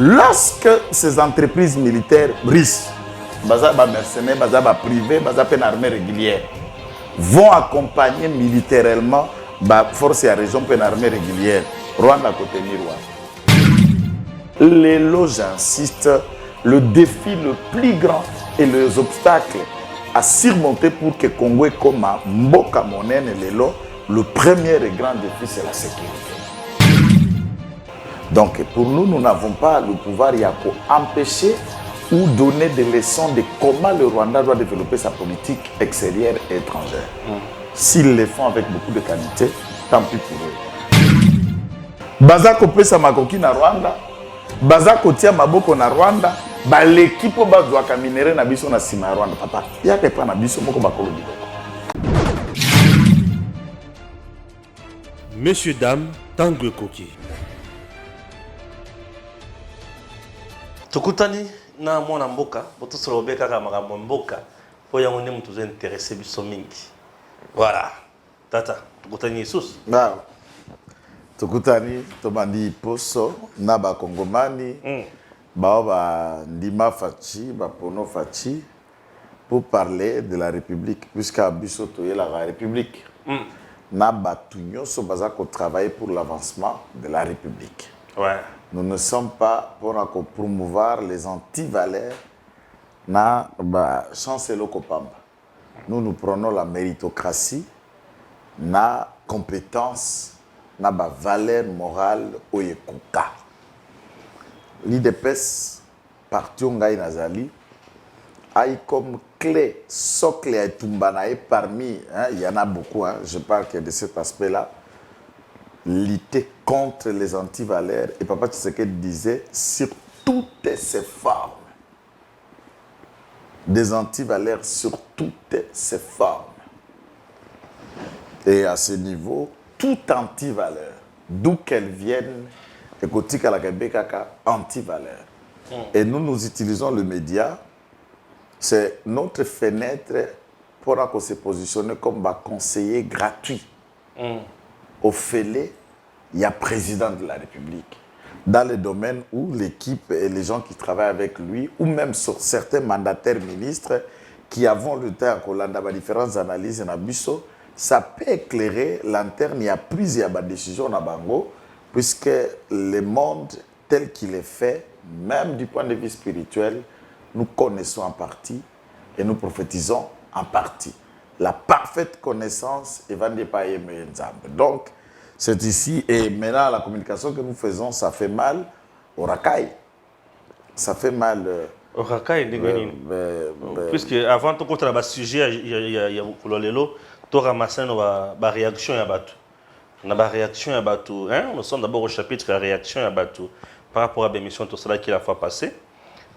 Lorsque ces entreprises militaires russes, mercenaires, privés, une armée régulière, vont accompagner militairement la force et la région pour une armée régulière, Rwanda côté Rwanda. Les lots, j'insiste, le défi le plus grand et les obstacles à surmonter pour que Congo ait comme Mboka Monene et Lelo, le premier et grand défi, c'est la sécurité. Donc pour nous, nous n'avons pas le pouvoir d'empêcher ou donner des leçons de comment le Rwanda doit développer sa politique extérieure et étrangère. S'ils le font avec beaucoup de qualité, tant pis pour eux. Bazako pesa makoki na Rwanda, Bazako tia maboko na Rwanda, l'équipe doit caminer na biso na sima Rwanda. Papa, y'a pas na biso moko bakolo bidoko. Messieurs, dames, tango koki. Tukutani na mwana mboka, boto solobe kaka makambo mboka, po yango ne mutu zo intéressé biso mingi. Voilà. Tata, tukutani Yesus. Bah. Tukutani tomandi poso na ba kongomani. Ba ndima fachi, ba pono fachi pour parler de la République puisque biso toye la République. Na ba tunyoso bazako travailler pour l'avancement de la République. Ouais. Nous ne sommes pas pour promouvoir les antivaleurs na chancelo kopamba. Nous prenons la méritocratie, na compétence, na valeur morale oyekuka. L'IDPS, parti ngai nazali, a comme clé, socle et tumbanae parmi, il y en a beaucoup, je parle que de cet aspect-là, lutter contre les antivaleurs. Et Papa Tshisekedi disait, sur toutes ces formes, des antivaleurs sur toutes ces formes. Et à ce niveau, toute antivaleur, d'où qu'elle vienne, écoutez la Québécois antivaleur. Et nous utilisons le média, c'est notre fenêtre pour se positionner comme conseiller gratuit. Au Félé, il y a président de la République. Dans les domaines où l'équipe et les gens qui travaillent avec lui, ou même sur certains mandataires ministres qui avons le temps à différentes analyses et Nabusso, ça peut éclairer l'interne. Il y a plusieurs décisions dans Bango, puisque le monde tel qu'il est fait, même du point de vue spirituel, nous connaissons en partie et nous prophétisons en partie. La parfaite connaissance est vendue par Yémé Nzambe. Donc, c'est ici, et maintenant la communication que nous faisons, ça fait mal au Rakai. Ça fait mal. Au Rakai, puisque avant de contre le sujet, il y a tu ramasses une réaction à Batou. Une réaction à Batou. Nous sommes d'abord au chapitre de la réaction à Batou par rapport à l'émission tout cela qui a fait passer.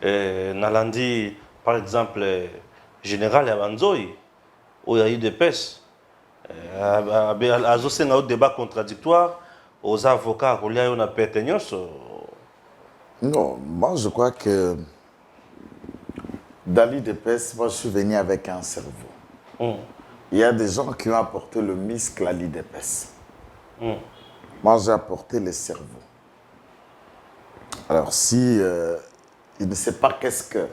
Nalandi, par exemple, général Yabanzoï, où il y a eu des pêches. À un débat contradictoire aux avocats, où il y a une pertinence. Non, moi je crois que dans l'IDPS, moi je suis venu avec un cerveau. Il y a des gens qui ont apporté le muscle à l'IDPS. Moi j'ai apporté le cerveau. Alors si il ne sait pas qu'est-ce que,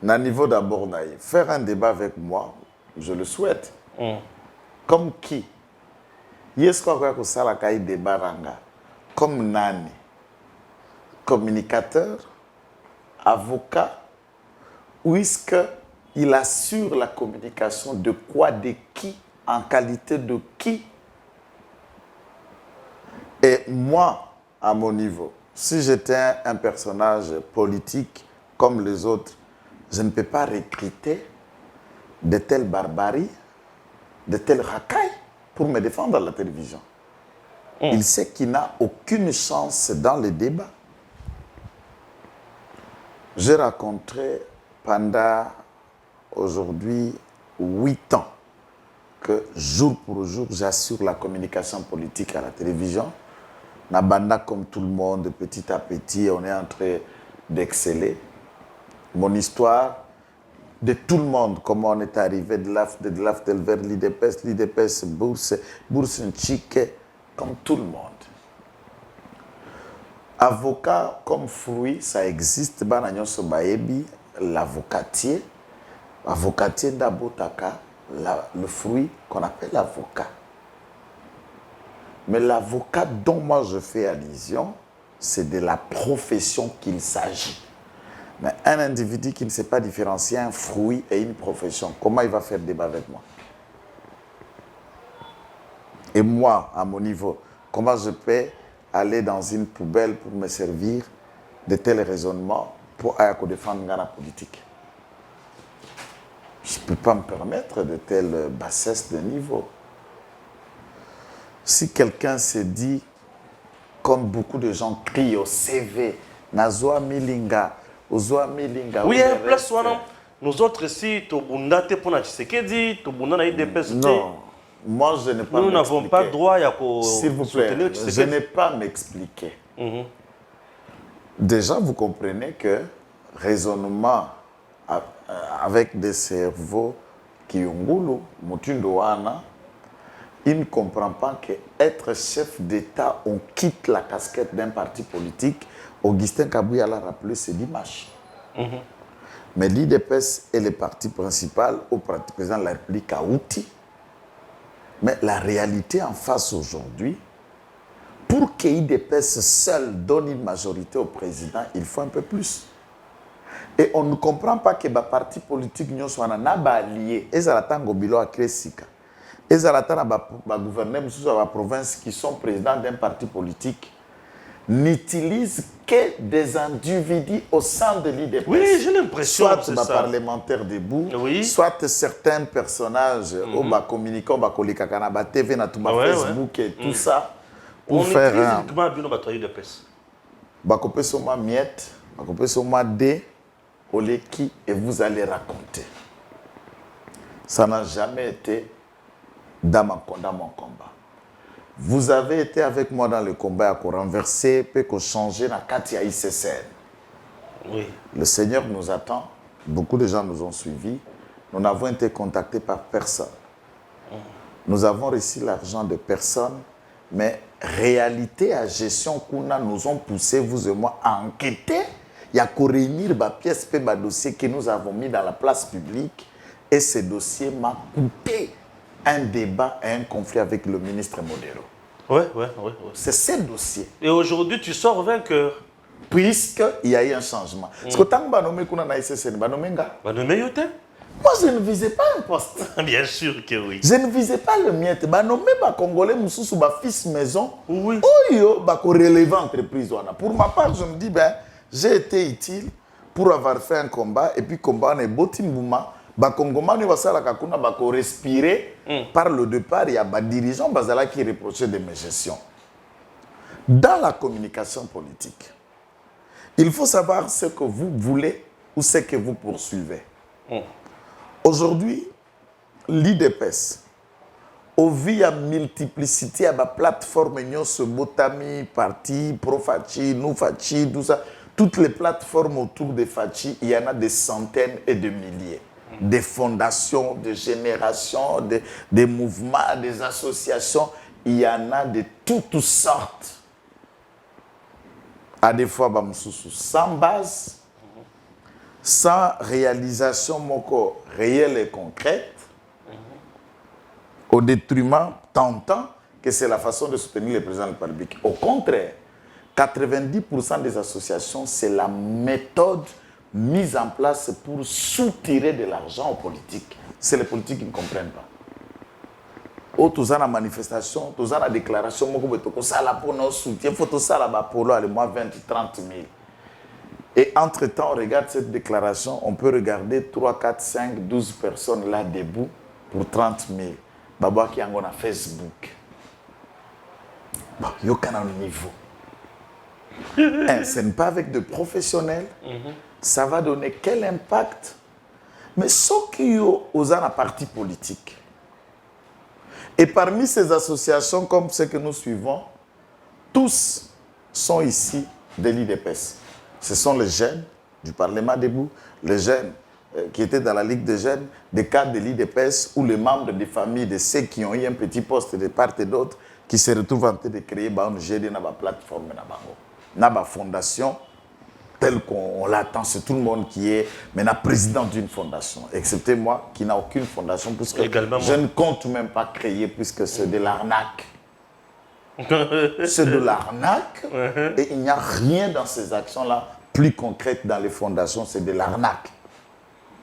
à niveau d'abord, faire un débat avec moi, je le souhaite. Comme qui? Est-ce qu'on a un débat comme Nani? Communicateur? Avocat? Ou est-ce qu'il assure la communication de quoi, de qui, en qualité de qui? Et moi, à mon niveau, si j'étais un personnage politique comme les autres, je ne peux pas recruter de telles barbaries, de tels racailles pour me défendre à la télévision. Il sait qu'il n'a aucune chance dans les débats. J'ai rencontré pendant aujourd'hui 8 ans que jour pour jour, j'assure la communication politique à la télévision. Nabanda comme tout le monde, petit à petit, on est en train d'exceller. Mon histoire, de tout le monde, comment on est arrivé de l'Aftel vers l'IDPS, Bourse Nchike, comme tout le monde. Avocat comme fruit, ça existe. L'avocatier. Avocatier d'abotaka, le fruit qu'on appelle avocat. Mais l'avocat dont moi je fais allusion, c'est de la profession qu'il s'agit. Mais un individu qui ne sait pas différencier un fruit et une profession, comment il va faire débat avec moi? Et moi, à mon niveau, comment je peux aller dans une poubelle pour me servir de tels raisonnements pour défendre la politique? Je ne peux pas me permettre de telles bassesses de niveau. Si quelqu'un se dit, comme beaucoup de gens crient au CV, Nazoa Milinga, Ozoa Milinga. Oui, il y a place, nous autres ici, Tobundate pour Tshisekedi, Tobundana IDPS. Non, moi je n'ai pas. Nous n'avons pas droit à s'il vous plaît, je n'ai pas à m'expliquer. Déjà, vous comprenez que raisonnement avec des cerveaux qui ont Mutundoana, il ne comprend pas qu'être chef d'État, on quitte la casquette d'un parti politique. Augustin Kabouya l'a rappelé ce dimanche. Mais l'IDPS est le parti principal au président de la République à Outi. Mais la réalité en face aujourd'hui, pour que l'IDPS seul donne une majorité au président, il faut un peu plus. Et on ne comprend pas que les partis politiques sont alliés. Ils sont alliés à Kresika. Ils sont alliés à gouverner dans la province qui sont présidents d'un parti politique. N'utilisent que des individus au sein de l'IDPS. Oui, j'ai l'impression soit que des parlementaires debout, oui. soit certains personnages au communiquant, au TV, au Facebook et tout ça. Pour faire un. Miette, D, Oleki, et vous allez raconter. Ça n'a jamais été dans mon combat. Vous avez été avec moi dans le combat pour renverser, pour changer la Katia ICCN. Oui. Le Seigneur nous attend. Beaucoup de gens nous ont suivis. Nous n'avons été contactés par personne. Nous avons reçu l'argent de personne, mais réalité à gestion qu'on a nous ont poussé, vous et moi, à enquêter. Il y a qu'à réunir des pièces, des dossiers que nous avons mis dans la place publique. Et ce dossier m'a coûté un débat et un conflit avec le ministre Modero. Oui. C'est ce dossier. Et aujourd'hui, tu sors vainqueur. Puisqu'il y a eu un changement. Parce que tant que moi, je ne visais pas un poste. Bien sûr que oui. Je ne visais pas le mien. Banomé ba Congolais Moussou ba fils maison. Oui. Oyo ba relever entreprise. Pour ma part, je me dis j'ai été utile pour avoir fait un combat et puis combat ne botimbouma. Ba Congomani va sala kakuna ba respirer par le départ. Il y a des dirigeants bazala qui reprochaient de mes gestions. Dans la communication politique, il faut savoir ce que vous voulez ou ce que vous poursuivez. Aujourd'hui, l'IDPS, au vu de la multiplicité de la plateforme, ce Botami, Parti, Pro-Fachi, Nou-Fachi, tout ça, toutes les plateformes autour de Fachi, il y en a des centaines et des milliers. Des fondations, des générations, des mouvements, des associations, il y en a de toutes sortes. À des fois, sans base, sans réalisation réelle et concrète, au détriment tentant que c'est la façon de soutenir le président de la République. Au contraire, 90% des associations, c'est la méthode mise en place pour soutirer de l'argent aux politiques. C'est les politiques qui ne comprennent pas. Tous la manifestation, tous la déclaration, pour nos soutiens, il faut tout ça là-bas pour le mois 20, 30 000. Et entre-temps, on regarde cette déclaration, on peut regarder 3, 4, 5, 12 personnes là debout pour 30 000. Baba qui a Facebook. Il y a un niveau. Ce n'est pas avec des professionnels. Ça va donner quel impact? Mais ceux qui ont un parti politique. Et parmi ces associations comme celles que nous suivons, tous sont ici de l'IDPS. Ce sont les jeunes du Parlement debout, les jeunes qui étaient dans la Ligue des jeunes, des cadres de l'IDPS ou les membres des familles de ceux qui ont eu un petit poste de part et d'autre qui se retrouvent en train de créer une GD dans la plateforme. n'a pas fondation telle qu'on l'attend. C'est tout le monde qui est maintenant président d'une fondation, excepté moi qui n'a aucune fondation, puisque je ne compte même pas créer, puisque c'est de l'arnaque. C'est de l'arnaque et il n'y a rien dans ces actions-là plus concrètes dans les fondations, c'est de l'arnaque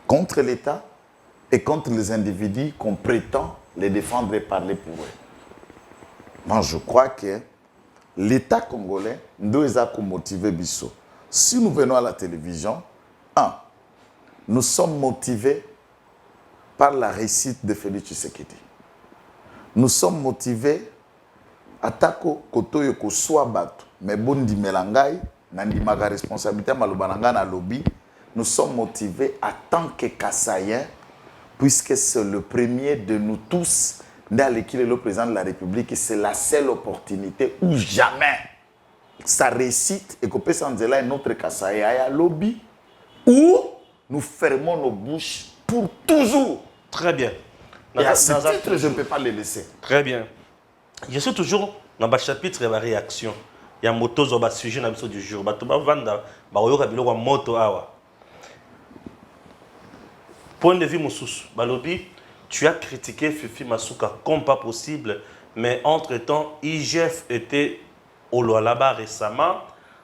contre l'État et contre les individus qu'on prétend les défendre et parler pour eux. Moi, je crois que l'État congolais doit motiver Bissot. Si nous venons à la télévision, nous sommes motivés par la réussite de Félix Tshisekedi. Nous sommes motivés atako kotoyo ko soit bato mais bondi melangai nandimaka responsabilité malubananga na lobby. Nous sommes motivés en tant que Kassaïens puisque c'est le premier de nous tous dans lequel est le président de la République et c'est la seule opportunité où jamais sa réussite et que Pessanzela est notre Kassaïen à lobby où nous fermons nos bouches pour toujours. Très bien. Et à ce titre, je ne peux pas les laisser. Très bien. Je suis toujours dans le chapitre de la réaction. Il y a un moto sur le sujet du jour. Point de vue Moussous, Balobi, tu as critiqué Fifi Masuka comme pas possible, mais entre-temps, IGF était au Lualaba récemment.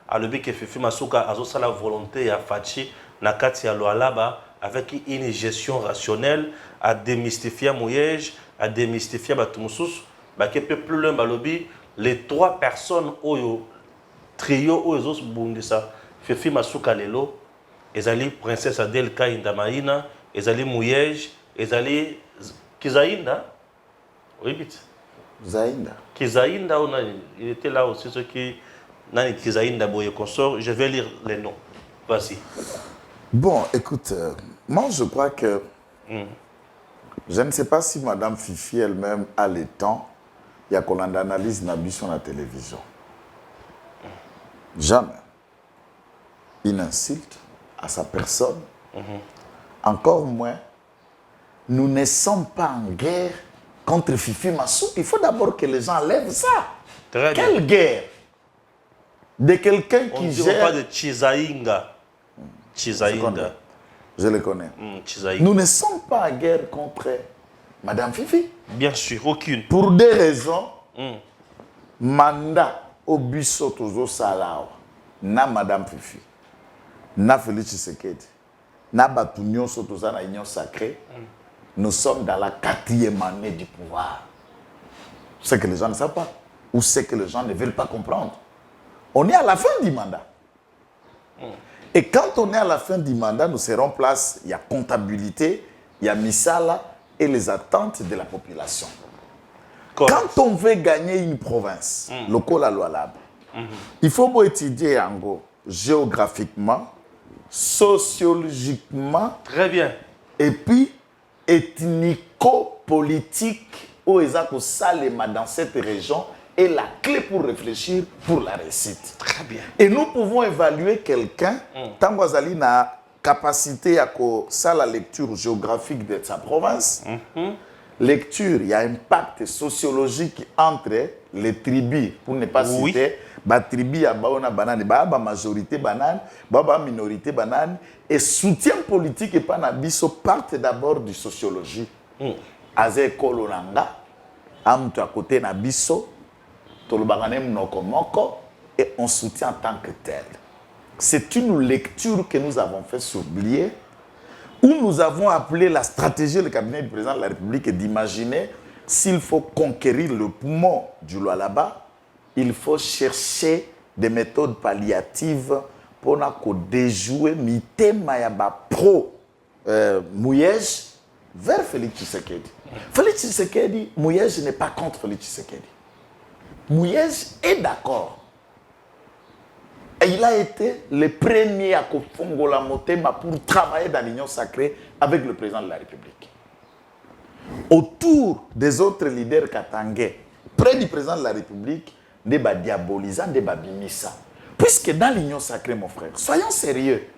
Alobi que Fifi Masuka a la volonté à Fachi, Nakati à Lualaba, avec une gestion rationnelle, à démystifier Mouyej, à démystifier Batumoussous. Plus loin, Balobi, les trois personnes au trio au Bundisa, Fifi Masuka Lelo, Ezali Princesse Adelka Indamaïna, Ezali Mouyej, Ezali Kizaïnda. Oui, vite. Zaïnda. Kizaïnda, il était là aussi, ceux qui. Nani Kizaïnda Boye Consort, je vais lire les noms. Vas-y. Bon, écoute, moi je crois que. Je ne sais pas si Madame Fifi elle-même a le temps. Il y a qu'on analyse Nabi sur la télévision. Jamais. Une insulte à sa personne. Encore moins, nous ne sommes pas en guerre contre Fifi Massou. Il faut d'abord que les gens lèvent ça. Très bien. Quelle guerre? De quelqu'un qui gère... On ne parle pas de Chizaïnga. Chizaïnga. Je le connais. Chizaïnga. Nous ne sommes pas en guerre contre Madame Fifi. Bien sûr, aucune. Pour des raisons, mandat au Bissot Tozo Salao, na Madame Fifi, na Félix Tshisekedi, na Batunion Sotoza na Union Sacrée, nous sommes dans la 4e année du pouvoir. C'est que les gens ne savent pas, ou c'est que les gens ne veulent pas comprendre. On est à la fin du mandat. Et quand on est à la fin du mandat, nous serons place, il y a comptabilité, il y a Missala et les attentes de la population. Quand on veut gagner une province, le Kola Lualaba, il faut étudier en gros, géographiquement, sociologiquement, très bien, et puis ethnico-politique, où ils ont salema dans cette région est la clé pour réfléchir pour la réussite. Très bien. Et nous pouvons évaluer quelqu'un, tant que a capacité à ça la lecture géographique de sa province. Lecture, il y a un pacte sociologique entre les tribus, pour ne pas citer, les tribus, il y a une majorité banane, une minorité banane, et soutien politique et panabiso partent d'abord du sociologie. Azé kolonanga, amto à côté nabiso, tolobaganem nokomoko, et on soutient en tant que tel. C'est une lecture que nous avons fait s'oublier, où nous avons appelé la stratégie du cabinet du président de la République d'imaginer s'il faut conquérir le poumon du Lualaba, il faut chercher des méthodes palliatives pour déjouer Mitema Yaba pro Mouyej vers Félix Tshisekedi. Félix Tshisekedi, Mouyej n'est pas contre Félix Tshisekedi. Mouyej est d'accord. Et il a été le premier à Kofongola Motema pour travailler dans l'Union sacrée avec le président de la République. Autour des autres leaders katangais, près du président de la République, des diabolisants, des bimissa. Puisque dans l'Union sacrée, mon frère, soyons sérieux.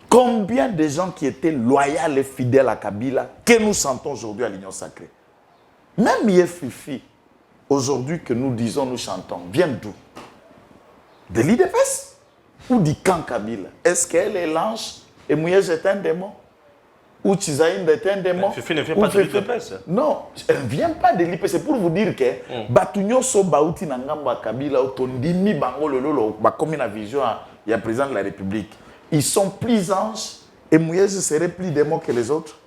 Combien de gens qui étaient loyaux et fidèles à Kabila que nous sentons aujourd'hui à l'Union sacrée? Même Yefifi, aujourd'hui que nous disons, nous chantons, vient d'où? de l'IDPS ou du camp Kabila? Est-ce qu'elle est l'ange et Mouyej est un démon? Ou Tizaïne est un démon? Fifi ne vient pas de l'IDPS. Non, elle ne vient pas de l'IDPS. C'est pour vous dire que Batunyo so Baouti Nangamba Kabila ou Tondimi Bango Lolo, comme une vision, il y a président de la République. Ils sont plus anges et Mouyej serait plus démon que les autres.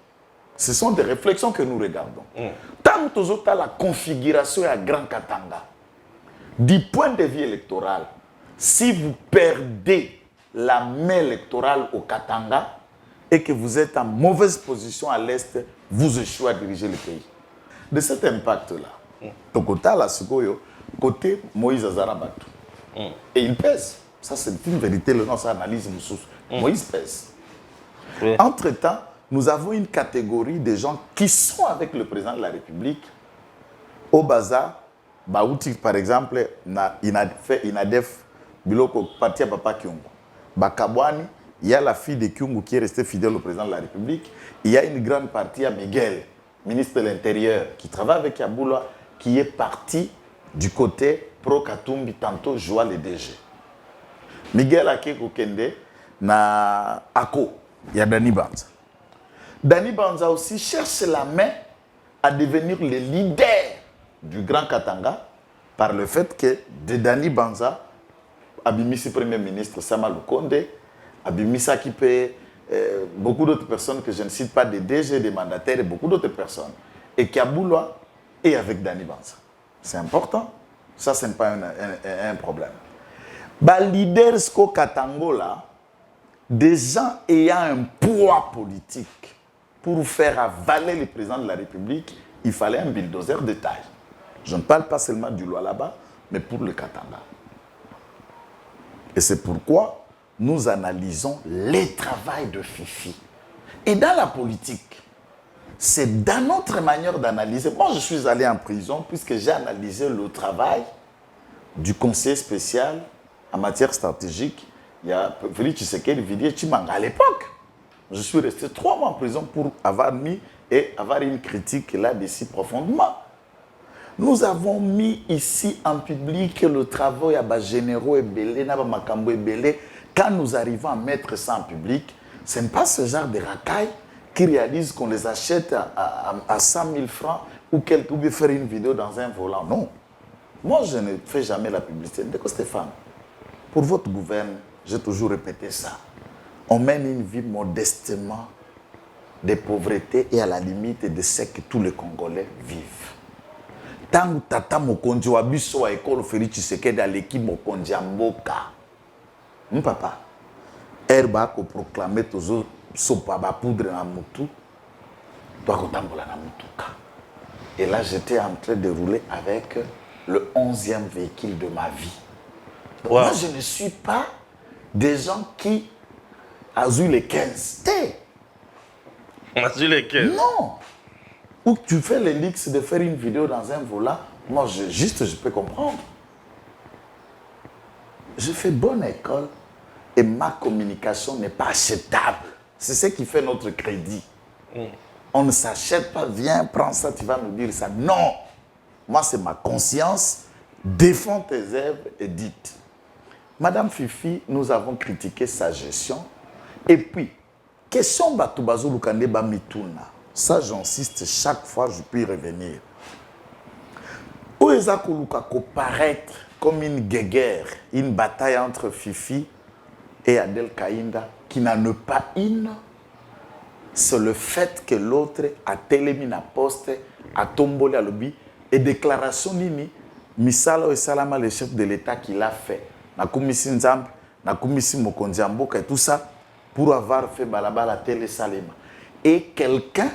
Ce sont des réflexions que nous regardons. Tant que nous avons la configuration à Grand Katanga, du point de vue électoral, si vous perdez la main électorale au Katanga et que vous êtes en mauvaise position à l'Est, vous échouez à diriger le pays. De cet impact-là, côté Moïse Azarabatou, et il pèse. Ça, c'est une vérité, le nom, ça analyse Moïse pèse. Oui. Entre-temps, nous avons une catégorie de gens qui sont avec le président de la République. Au bazar, Baouti, par exemple, Inadef, Biloko, parti à Papa Kyungu. Bakabwani, il y a la fille de Kyungu qui est restée fidèle au président de la République. Il y a une grande partie à Miguel, ministre de l'Intérieur, qui travaille avec Yaboula, qui est parti du côté pro-Katumbi, tantôt joua le DG. Miguel Akeko Kende, na Ako, il y a Dani Banza. Dani Banza aussi cherche la main à devenir le leader du Grand Katanga par le fait que de Dani Banza, Abimisi Premier ministre Sama Lukonde, Abimisa qui paie beaucoup d'autres personnes que je ne cite pas, des DG, des mandataires et beaucoup d'autres personnes. Et Kaboula est avec Dani Banza. C'est important. Ça, ce n'est pas un problème. Les leaders Sko Katangola, des gens ayant un poids politique pour faire avaler le président de la République, il fallait un bulldozer de taille. Je ne parle pas seulement du Lualaba, mais pour le Katanga. Et c'est pourquoi nous analysons les travails de Fifi. Et dans la politique, c'est dans notre manière d'analyser. Moi, je suis allé en prison puisque j'ai analysé le travail du conseiller spécial en matière stratégique. Il y a Félix Tshisekedi, Vidier Chimanga à l'époque. Je suis resté 3 mois en prison pour avoir mis et avoir une critique là-dessus profondément. Nous avons mis ici en public le travail à généraux et belé, Makambo et belé. Quand nous arrivons à mettre ça en public, ce n'est pas ce genre de racailles qui réalisent qu'on les achète à 100 000 francs ou bien faire une vidéo dans un volant. Non. Moi, je ne fais jamais la publicité. Dès que Stéphane, pour votre gouvernement, j'ai toujours répété ça. On mène une vie modestement de pauvreté et à la limite de ce que tous les Congolais vivent. Tant que Tata Mokonzi wa biso à l'école Félix Tshisekedi à l'équipe Mokonzi Mboka. Mon papa, Herba ko proclamer toujours sopa ba poudre na mutu, doit kotambola na mutuka. Et là, j'étais en train de rouler avec le 11e véhicule de ma vie. Wow. Moi, je ne suis pas des gens qui ont eu les 15. On a eu les 15. Non. Ou que tu fais les leaks de faire une vidéo dans un volant, moi, je peux comprendre. Je fais bonne école et ma communication n'est pas achetable. C'est ce qui fait notre crédit. On ne s'achète pas, viens, prends ça, tu vas nous dire ça. Non. Moi, c'est ma conscience. Défends tes œuvres et dites. Madame Fifi, nous avons critiqué sa gestion. Et puis, question Batoubazo Lukande Bamituna. Ça, j'insiste, chaque fois, je peux y revenir. Oezako Lukako paraître comme une guéguerre, une bataille entre Fifi et Adel Kainda, qui n'en a pas une. C'est le fait que l'autre a téléminé la poste, a tombé à l'objet, et déclaration nini, Misala et Salama, le chef de l'État, qui l'a fait. Na Kumisi Nzambe, na Kumisi Mokonzi Mboka et tout ça, pour avoir fait Balaba la télé Salema. Et quelqu'un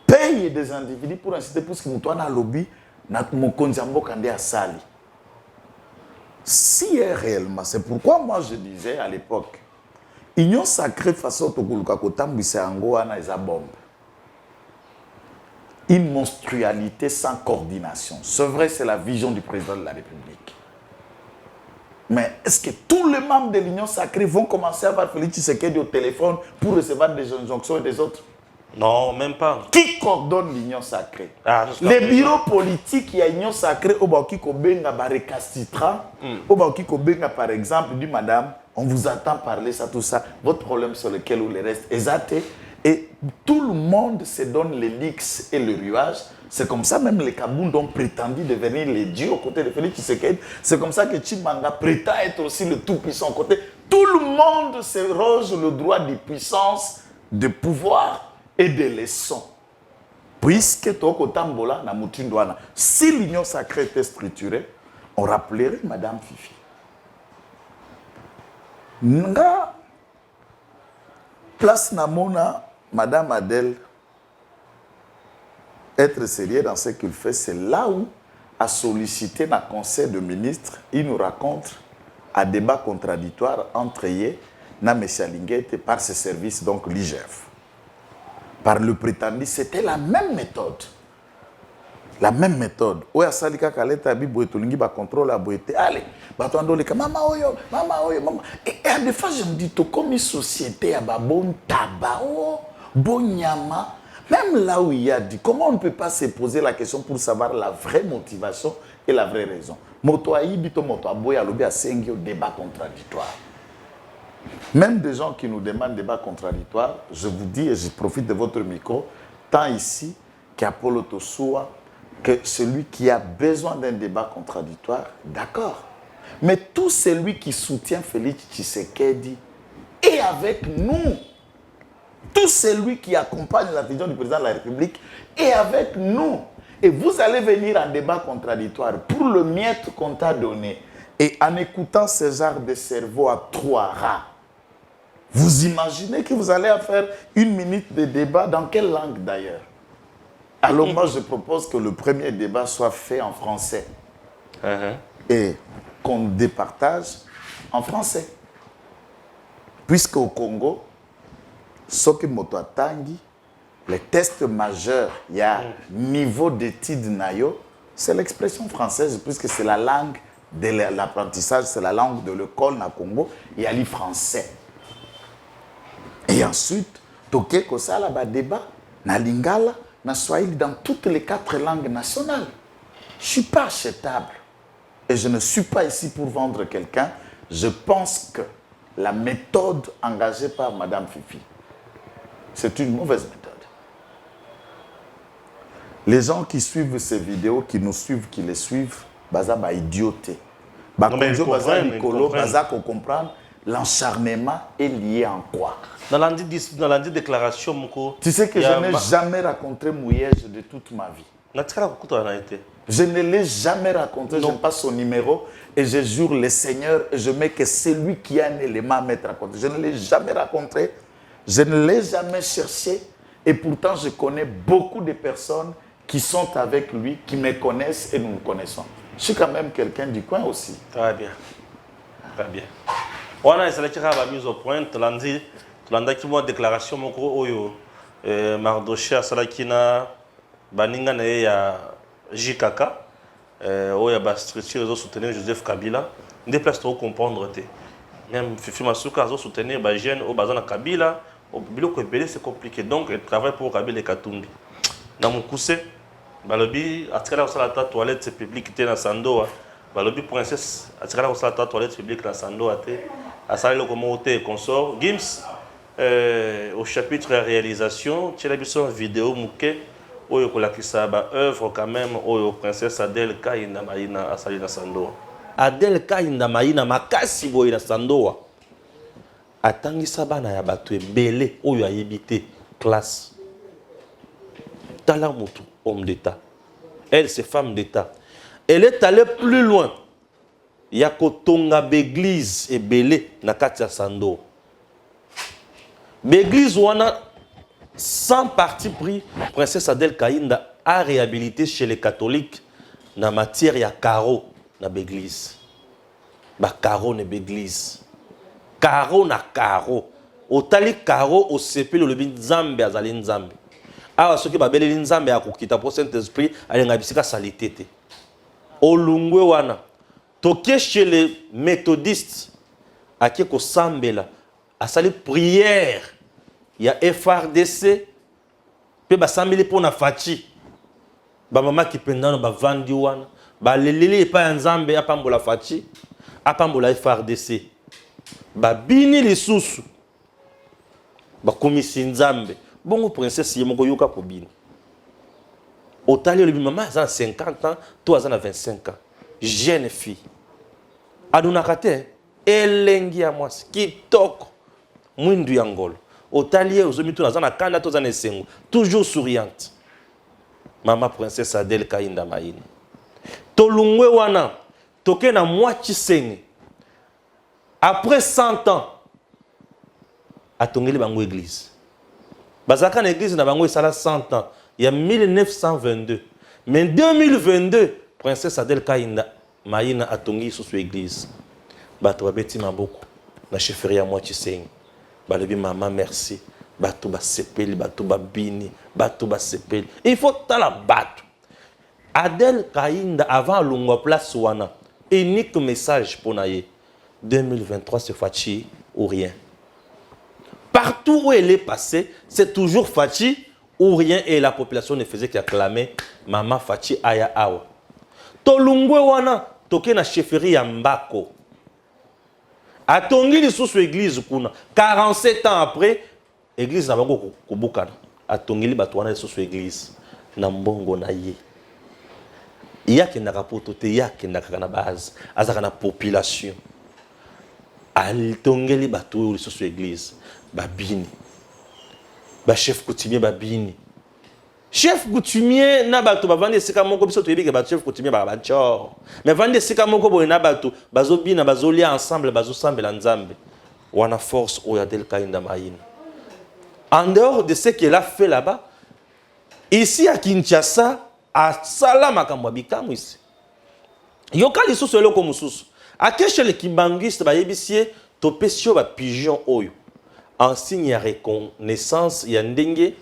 paye des individus pour inciter pour ce que nous avons dans le lobby, na Mokonzi Mboka à Sali. Si réellement, c'est pourquoi moi je disais à l'époque, Union sacrée façon Tokuluka Kotambi Angoana et bombe. Une monstrualité sans coordination. C'est vrai, c'est la vision du président de la République. Mais est-ce que tous les membres de l'Union sacrée vont commencer à avoir Félix Tshisekedi au téléphone pour recevoir des injonctions et des autres? Non, même pas. Qui coordonne l'Union sacrée? Les bureaux politiques, il y a l'Union sacrée, au Baoki Kobenga récalcitrant, au Baoki Kobenga par exemple, dit madame, on vous attend parler ça, tout ça, votre problème sur lequel ou le reste, exact. Et tout le monde se donne les leaks et le ruage. C'est comme ça même les Kabound ont prétendu devenir les dieux aux côtés de Félix Tshisekedi. C'est comme ça que Tshimanga prétend être aussi le tout-puissant côté. Tout le monde se roge le droit de puissance, de pouvoir et de leçons. Puisque Toko Tambola na Mutindouana, si l'union sacrée était structurée, on rappellerait Madame Fifi. Nga place Namona, Madame Adèle, être sérieux dans ce qu'il fait, c'est là où, à solliciter dans le conseil de ministres, il nous raconte un débat contradictoire entre eux et M. Linguette par ses services, donc l'IGF. Par le prétendu, c'était la même méthode. La même méthode. Oya salika kaleta bi boetolingi ba contrôle la boete. Allez, batondo le mama oyo, mama. Et à des fois je me dis to comme une société a ba bon tabac, bon nyama. Même là où il y a dit, comment on ne peut pas se poser la question pour savoir la vraie motivation et la vraie raison. Moto aïbito moto aboya lobi a sengio débat contradictoire. Même des gens qui nous demandent débat contradictoire, je vous dis et je profite de votre micro, tant ici qu'Apollo Tosoua, que celui qui a besoin d'un débat contradictoire, d'accord. Mais tout celui qui soutient Félix Tshisekedi est avec nous. Tout celui qui accompagne la vision du président de la République est avec nous. Et vous allez venir en débat contradictoire pour le miette qu'on t'a donné. Et en écoutant ce genre de cerveau à trois rats, vous imaginez que vous allez faire 1 minute de débat dans quelle langue d'ailleurs? Alors moi je propose que le premier débat soit fait en français. Et qu'on départage en français. Puisque au Congo, ce qui m'a tangi, les tests majeurs, il y a niveau d'études nayo, c'est l'expression française, puisque c'est la langue de l'apprentissage, c'est la langue de l'école na Congo, il y a le français. Et ensuite, toke ko sala ba débat na lingala, na swahili, dans toutes les 4 langues nationales. Je ne suis pas achetable. Et je ne suis pas ici pour vendre quelqu'un. Je pense que la méthode engagée par Madame Fifi, c'est une mauvaise méthode. Les gens qui suivent ces vidéos, qui nous suivent, qui les suivent, baza ba idioté. Ba konjo baza nicolo, baza ko comprendre l'acharnement est lié en quoi? Dans l'andi déclaration, Moko. Tu sais que je n'ai jamais raconté Mouyège de toute ma vie. Je ne l'ai jamais raconté, je n'ai pas son numéro et je jure le Seigneur et je mets que c'est lui qui a un élément à mettre à côté. Je ne l'ai jamais raconté, je ne l'ai jamais cherché et pourtant je connais beaucoup de personnes qui sont avec lui, qui me connaissent et nous nous connaissons. Je suis quand même quelqu'un du coin aussi. Très bien. Très bien. On a essayé de faire la mise au point, tu l'as dit, moi déclaration, mon gros oyo, Mardoché, Salakina, Baninga, ya JKK, oya ba structure, ils ont soutenu Joseph Kabila. Ils déplacent trop comprendre. Même Fifi Masuka, ils ont soutenu Bajien, au Bazana Kabila, au Biloko Ebele, c'est compliqué. Donc, ils travaillent pour Kabila et Katumbi. Dans mon coussé, Balobi, à tirer la toilette publique, était dans Sandoa. Balobi, princesse, à tirer la toilette publique dans Sandoa, à saluer le communauté et consort. Gims, au chapitre réalisation, tu as vu une vidéo mouké, où il y a une œuvre quand même, où la princesse Adèle Kaïna Maïna a salué dans Sandoa. Adèle Kaïna Maïna Makasi boy dans Sandoa. Atangi Sabana ya batu belé, où il y a évité classe. Talamotu, homme d'État. Elle, c'est femme d'État. Elle est allée plus loin. Il y a Kotonga Béglise et Belé, Nakatia Sando. Béglise, on a 100 partis pris. Princesse Adèle Kaïnda a réhabilité chez les catholiques dans matière, il y a Caro dans Béglise. Caro dans Béglise. Caro na Caro. Au tali Caro, au CP, le bin Zambe, Azalin Zambe. Alors, ceux qui ont belé Nzambe à Koukita pour Saint-Esprit, ils ont bisika salité. Au Lungwe wana, toké chez les méthodistes, à qui ko sambela, à salir prière, il y a FRDC, Pe ba sambeli pona fachi. Ba mama ki pendano ba vandi wana. Ba lelele pa nzambe apambola fachi. Apambola FRDC. Ba bini lisusu. Ba komisi nzambe. Bongo princesse yemoko yoka ko bini. Otali le maman a 50 ans, toi a 25 ans. Jeune fille. Adunakate elengi ya mwasi kitoko. Mwindu ya ngolo. Otali ozomitu na zana kanda to zana esengo. Toujours souriante. Maman princesse Adèle Kainda Maïna. Tolungwe wana toke na mwachi senge. Après 100 ans atongeli bango église. Bazaka na église na bango esala 100 ans. Il y a 1922. Mais 2022, princesse Adèle Kainda Maïna atongi sous église. Bato babeti maboko na chefferie ya mwachi senge. Balobi maman merci. Bato ba sepeli, bato ba bini, bato ba sepeli. Il faut tala bato. Adèle Kainda avant lungwa place wana. Unique message pour naye. 2023 c'est Fachi ou rien. Partout où elle est passée, c'est toujours Fachi ou rien et la population ne faisait qu'acclamer Maman Fachi Aya Awa. Tolungwe wana toke na chefferie ya Mbako. Atongi lisusu église kuna 47 ans après église na bango kubukana. Atongi li bato wana lisusu église na mbongo na ye. Yake na rapoto te yake na kana base azaka na population. Altongeli bato lisusu église babini. Ba chef coutumier babini. Chef coutumier na bato ba vande sika moko biso toyebi ke ba chef coutumier ba chor. Mais vande sika moko bo na bato bazo bina bazo lia ensemble bazo sambela nzambe. Wana force Adèle Kainda Maïna. En dehors de ce qu'elle a fait là-bas, ici à Kinshasa, à Salamakamba bikamu ici. Yoka lisusu eloko mususu. A keshe le kimbangiste ba yebisie topesio ba pigeon oyo. En signe ya reconnaissance ya ndenge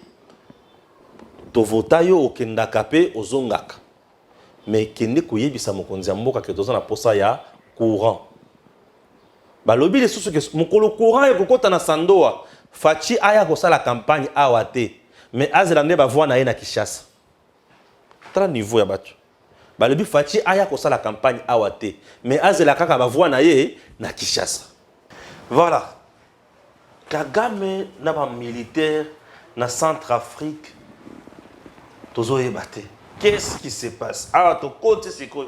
tovotayo okendaka pe ozongaka. Mais kende koyebisa mokonzi ya mboka ke toza na posa ya courant. Balobi lisusu ke mokolo courant ya kokota na sandoa Fachi aya kosala campagne awa te. Mais azela nde bavwa na ye na Kinshasa. Tala niveau ya bato. Balobi Fachi aya kosala campagne awa te. Mais azela kaka bavwa na ye na Kinshasa. Voilà. Kagame na ba militaire na Centrafrique tozo yebate. Qu'est-ce qui se passe? Ah, to côté c'est quoi?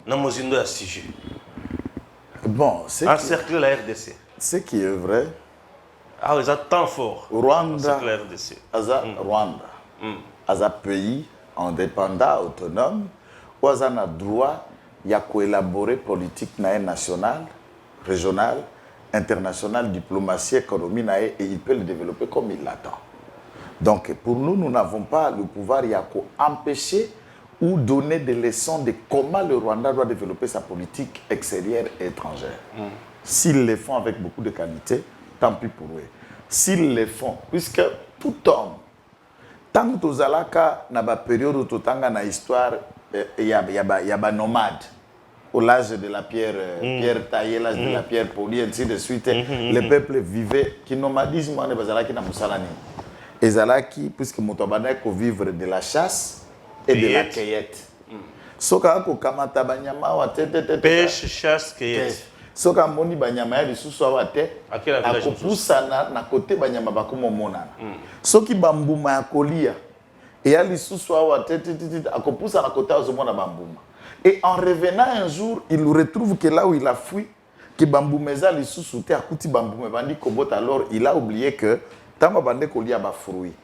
Na mozindo ya sujet. Bon, encercler la RDC. Ce qui est vrai. Ah, ils ont tant fort. Rwanda, la RDC. Rwanda, un pays indépendant, autonome, où ils ont le droit d'élaborer politique nationale, régionale, internationale, diplomatie, économie, et il peut le développer comme il l'attend. Donc, pour nous, nous n'avons pas le pouvoir d'empêcher ou donner des leçons de comment le Rwanda doit développer sa politique extérieure et étrangère. S'ils le font avec beaucoup de qualité, tant pis pour eux. S'ils le font, puisque tout homme, tant que tu as une période où tu as une histoire, il y a nomade. Au l'âge de la pierre, pierre taillée, l'âge de la pierre polie, ainsi de suite. Les peuples vivaient, qui nomadisme, on est qui na musalani. Et zalaki, puisque Moutobana ko vivre de la chasse et de la cueillette. Soka ko kamata banyama wa pêche, chasse, cueillette. Soka moni banyama ya lisusu wa te akopusa na côté banyama bakomo monana. Soki bambuma ya kolia et ya lisusu wa te akopusa na côté azomona bambuma. Et en revenant un jour, il retrouve que là où il a fui, que bambumeza lisusu te akuti bambume bandi kobota, alors il a oublié que tamba bande kolia ba fruits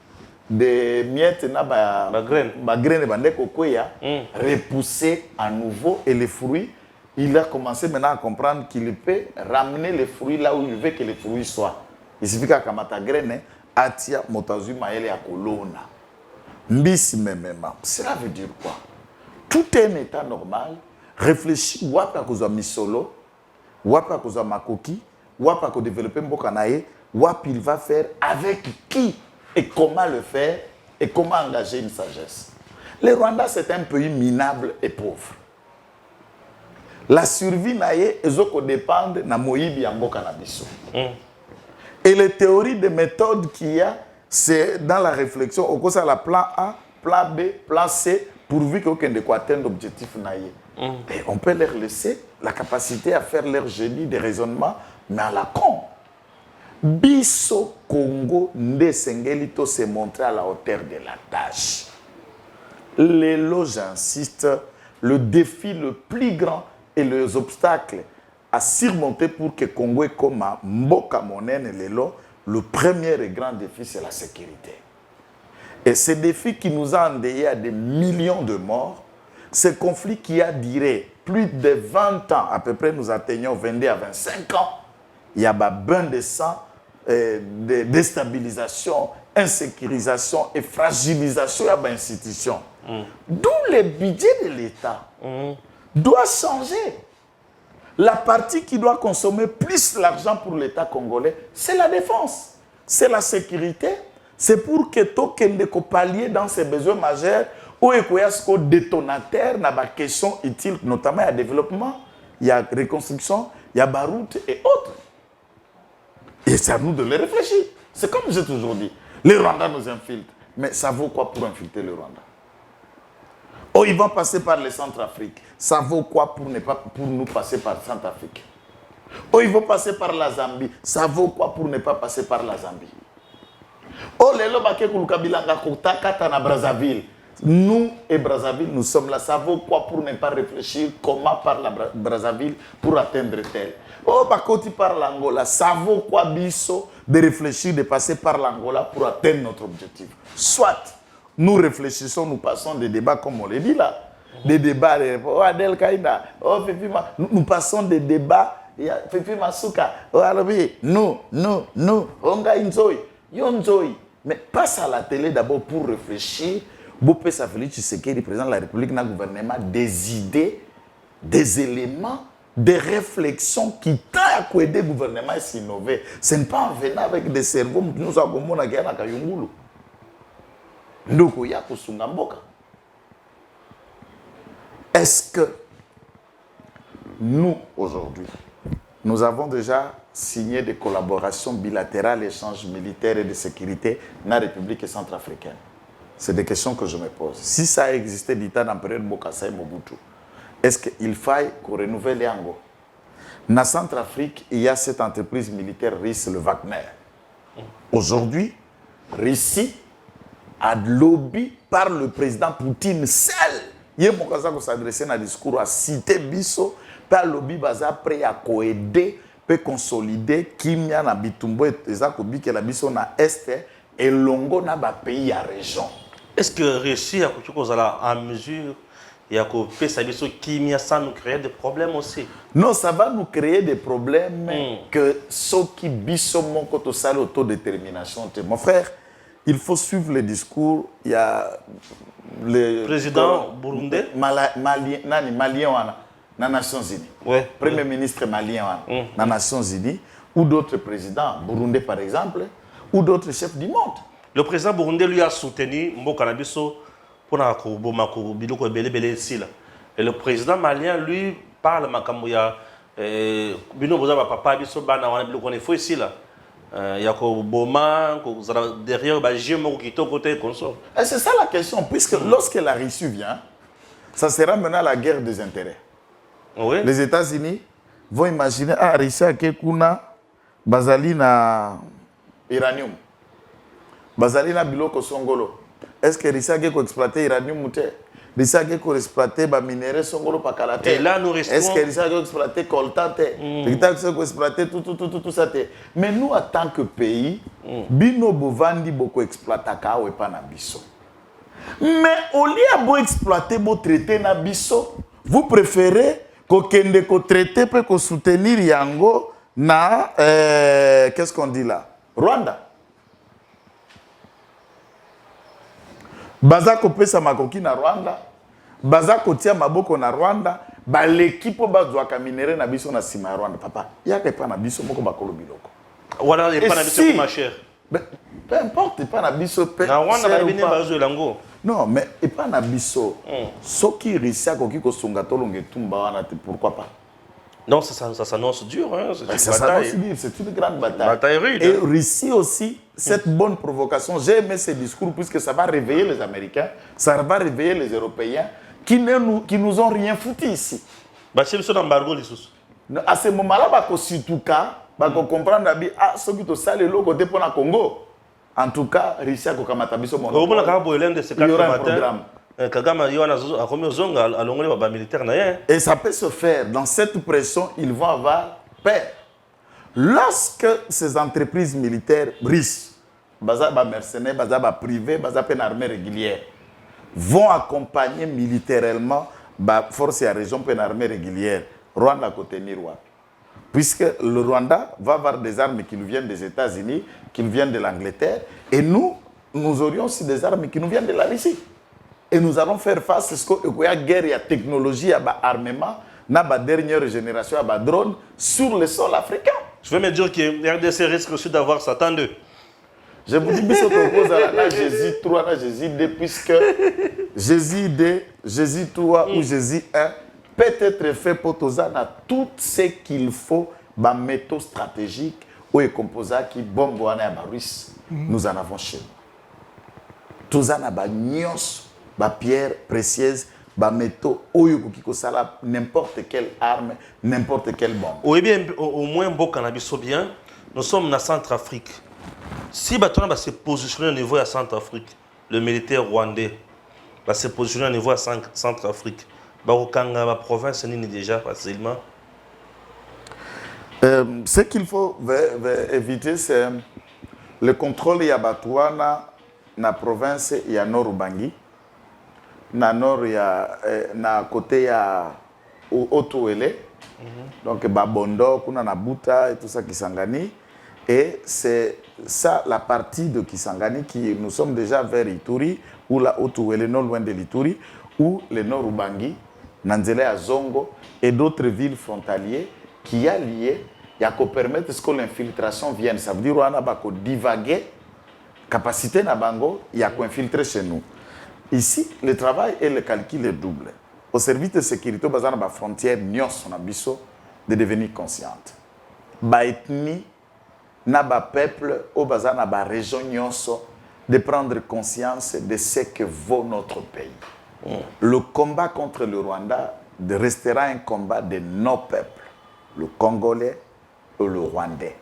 de miettes na ba graines bande kokoya repousser à nouveau et les fruits, il a commencé maintenant à comprendre qu'il peut ramener les fruits là où il veut que les fruits soient. Il suffit qu'à kamata graine atia motazu maele ya kolona mbisi memema. Cela veut dire quoi? Tout est un état normal. Réfléchis wapa kozwa misolo, wapa kozwa makoki, wapa ko développer mboka nae. Wap il va faire, avec qui et comment le faire et comment engager une sagesse. Le Rwanda, c'est un pays minable et pauvre. La survie naie dépend de Moïbi Amboka Nabiso. Et les théories de méthodes qu'il y a, c'est dans la réflexion, au ça la plan A, plan B, plan C, pourvu qu'aucun de quoi atteindre l'objectif naïe. Et on peut leur laisser la capacité à faire leur génie de raisonnement, mais à la con. Biso Congo nde sengelito se montrer à la hauteur de la tâche. Lelo, j'insiste, le défi le plus grand et les obstacles à surmonter pour que Congo ait comme Mboka Monene Lelo, le premier et grand défi, c'est la sécurité. Et ce défi qui nous a endeuillés à des millions de morts, ce conflit qui a duré plus de 20 ans, à peu près nous atteignons 22 à 25 ans, il y a un bain de sang, de déstabilisation, insécurisation et fragilisation de l'institution. D'où le budget de l'État doit changer. La partie qui doit consommer plus l'argent pour l'État congolais, c'est la défense, c'est la sécurité. C'est pour que tout le pallier dans ses besoins majeurs ou un détonateur n'a pas question utile, notamment il y a développement, il y a reconstruction, il y a baroute et autres. Et c'est à nous de les réfléchir. C'est comme j'ai toujours dit. Les Rwandais nous infiltrent. Mais ça vaut quoi pour infiltrer le Rwanda? Oh, ils vont passer par le Centrafrique. Ça vaut quoi pour nous passer par Centrafrique? Oh, ils vont passer par la Zambie. Ça vaut quoi pour ne pas passer par la Zambie? Oh, les lobake kulukabilanga kota na Brazzaville. Nous et Brazzaville, nous sommes là. Ça vaut quoi pour ne pas réfléchir comment par la Brazzaville pour atteindre tel? Oh, Bakoti par l'Angola. Ça vaut quoi, Bisso, de réfléchir, de passer par l'Angola pour atteindre notre objectif? Soit nous réfléchissons, nous passons des débats, comme on l'a dit là. Des débats, oh, Adel Kaïda, oh, nous passons des débats, Fefi Masuka, oh, Arabi, nous, Onga Inzoï, Yonzoï. Mais passe à la télé d'abord pour réfléchir. Bopé Safeli Tshisekedi, président de la République, dans le gouvernement, des idées, des éléments, des réflexions qui tendent à aider le gouvernement à s'innover. Ce n'est pas en venant avec des cerveaux que nous avons mon guerre à Kayungulu. Est-ce que nous, aujourd'hui, nous avons déjà signé des collaborations bilatérales, échanges militaires et de sécurité dans la République centrafricaine? C'est des questions que je me pose. Si ça a existé du temps dans la période Bokassa et Mobutu, est-ce qu'il faille qu'on renouvelle les Ango? Dans Centrafrique, il y a cette entreprise militaire russe, le Wagner. Aujourd'hui, Russie a lobby par le président Poutine seul. Il y a un s'adresser dans le discours à citer Bisso, par lobby baza prêt à coaider, peut consolider Kimia na Bitumbo et Zakobi que la Bisso na Est et Longo na ba pays à région. Est-ce que Russie a en mesure et à faire ça Kimia sans nous créer des problèmes aussi? Non, ça va nous créer des problèmes que ceux qui Bisso mon côté sale autodétermination. Mon frère, il faut suivre le discours. Il y a le président burundais malien dans les Nations Unies. Ouais, Premier ministre malien dans les Nations Unies, ou d'autres présidents, burundais par exemple, ou d'autres chefs du monde. Le président burundais lui a soutenu Mboka Nabiso pour la biloko belé ici là. Et le président malien lui parle makamouya bino boza papa biso bana wana biloko ne faut ici là. Il y a Boma, derrière, côté consort. Et c'est ça la question, puisque lorsque la Russie vient, ça sera maintenant la guerre des intérêts. Oui. Les États-Unis vont imaginer, ah, Russie a Kekuna, Bazalina, uranium. Bazalina Biloko Songolo. Est-ce que Russie a exploité l'uranium ou Russie a exploité les minéraux Songolo Pakalate? Et là, nous restons. Est-ce que Russie a exploité Coltate? Russie a exploité tout ça. Mais nous, en tant que pays, Bino Bovandi beaucoup exploité Kao et pas Nabiso. Mais au lieu d'exploiter vos traités Nabiso, vous préférez qu'on traité peut qu'on soutenir Yango na qu'est-ce qu'on dit là? Rwanda. Baza kopesa makoki na Rwanda, baza kotia maboko na Rwanda, ba l'équipe bazwaka minéré na biso na sima ya Rwanda. Papa, yaka pas na biso moko bakolo biloko. Voilà, il pas na biso ma chère. Peu importe, pas na biso pe. Na Rwanda ba bine bazo lango. Non, mais et pas na biso. Soki risia koki ko sunga tolonge tumba wana, pourquoi pas? Non, ça s'annonce dur. Hein. Ça s'annonce dur, c'est une grande bataille. Bataille rude. Et Russie aussi cette bonne provocation. J'ai aimé ces discours puisque ça va réveiller les Américains, ça va réveiller les Européens qui nous ont rien foutu ici. À ce moment-là, surtout cas, comprendre ce qui est ça le côté pour le Congo. En tout cas, Russie a commencé mon il y aura un programme. Et ça peut se faire. Dans cette pression, ils vont avoir peur. Lorsque ces entreprises militaires riches, mercenaires, privés, armée régulière, vont accompagner militairement la force et la région pour une armée régulière, Rwanda côté Nirwa. Puisque le Rwanda va avoir des armes qui nous viennent des États-Unis, qui nous viennent de l'Angleterre, et nous aurions aussi des armes qui nous viennent de la Russie. Et nous allons faire face à ce qu'il y a guerre, il y a technologie, il y a armement, il y a dernière génération, il y a drone sur le sol africain. Je veux me dire que RDC risque aussi d'avoir Satan 2. Je vous dis, que Jésus 3, Jésus 2, puisque Jésus 2, Jésus 3 ou Jésus 1 peut être fait pour tout ce qu'il faut, des métaux stratégiques ou des composants qui bombent en Russie. Nous en avons chez nous. Tout ça, des pierres précieuses, des métaux, n'importe quelle arme, n'importe quelle bombe. Oui, bien, au moins, bien, nous sommes en Centrafrique. Si Batona va se positionner au niveau de la Centrafrique, le militaire rwandais va se positionner au niveau de la Centrafrique, la province est déjà facilement. Ce qu'il faut éviter, c'est le contrôle de Batouana dans la province, il y a Nord-Ubangi. Dans le nord, il y a côté, il y a Otuele. Donc, Babondo, Nabuta et tout ça qui s'engani. Et c'est ça la partie de Kisangani qui nous sommes déjà vers Ituri, ou la Otuele, non loin de l'Ituri, ou le Nord-Ubangi, Nanzele à Zongo et d'autres villes frontalières qui a lié, il y a qu'à permettre que l'infiltration vienne. Ça veut dire qu'on a divaguer, capacité na bango, il y a qu'à infiltrer chez nous. Ici, le travail et le calcul est double. Au service de sécurité, on a la frontière, de devenir consciente. Ba ethnie, na ba peuple, au bazar na ba région de prendre conscience de ce que vaut notre pays. Le combat contre le Rwanda restera un combat de nos peuples, le Congolais et le Rwandais.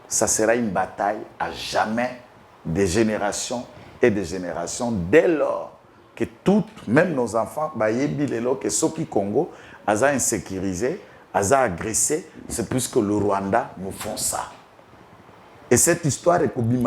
Ça sera une bataille à jamais, des générations et des générations, dès lors que toutes, même nos enfants, que ceux qui Congo, ont insécurisé, ont agressé, c'est puisque le Rwanda nous font ça. Et cette histoire est comme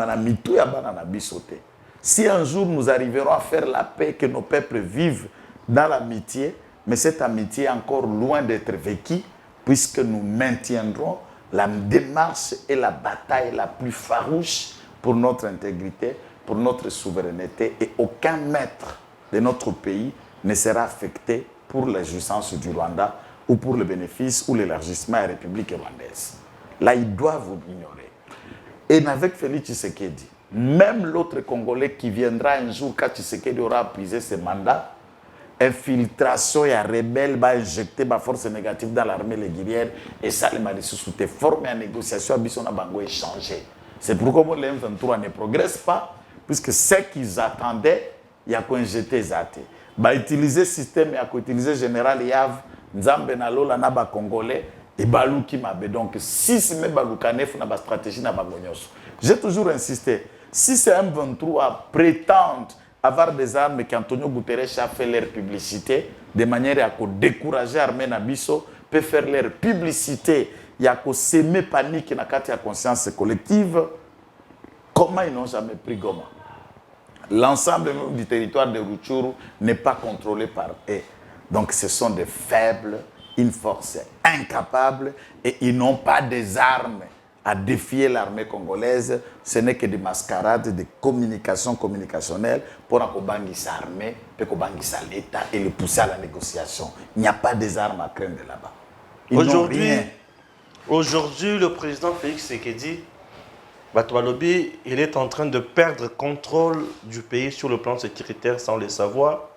si un jour nous arriverons à faire la paix, que nos peuples vivent dans l'amitié, mais cette amitié est encore loin d'être vécue, puisque nous maintiendrons la démarche et la bataille la plus farouche pour notre intégrité, pour notre souveraineté, et aucun maître de notre pays ne sera affecté pour la jouissance du Rwanda ou pour le bénéfice ou l'élargissement de la République rwandaise. Là, ils doivent vous ignorer. Et avec Félix Tshisekedi, même l'autre Congolais qui viendra un jour quand Tshisekedi aura épuisé ses mandats, infiltration et rebelle va injecter ma force négative dans l'armée régulière et ça les m'a sous-souté formé en négociation à Bissona Bango échangé. C'est pourquoi le M23 ne progresse pas, puisque ce qu'ils attendaient, il y a qu'à injecter les athées. Bah utiliser le système, il y a qu'à utiliser le général Yav, Nzambe Nalola Naba Congolais et Balou Kimabe. Donc si c'est même Balou Kanef, na ba stratégie na bagonyos. J'ai toujours insisté. Si c'est M23 prétend avoir des armes qu'Antonio Guterres a fait leur publicité, de manière à décourager l'armée Nabiso, peut faire leur publicité, il y a qu'à s'aimer panique dans la conscience collective, comment ils n'ont jamais pris Goma? L'ensemble du territoire de Rutshuru n'est pas contrôlé par eux. Donc ce sont des faibles, une force incapable, et ils n'ont pas des armes à défier l'armée congolaise. Ce n'est que des mascarades, des communications communicationnelles pour que l'armée, pour que l'État et le pousser à la négociation. Il n'y a pas des armes à craindre là-bas. Aujourd'hui, le président Félix Tshisekedi, Batoualobi, il est en train de perdre contrôle du pays sur le plan sécuritaire sans le savoir.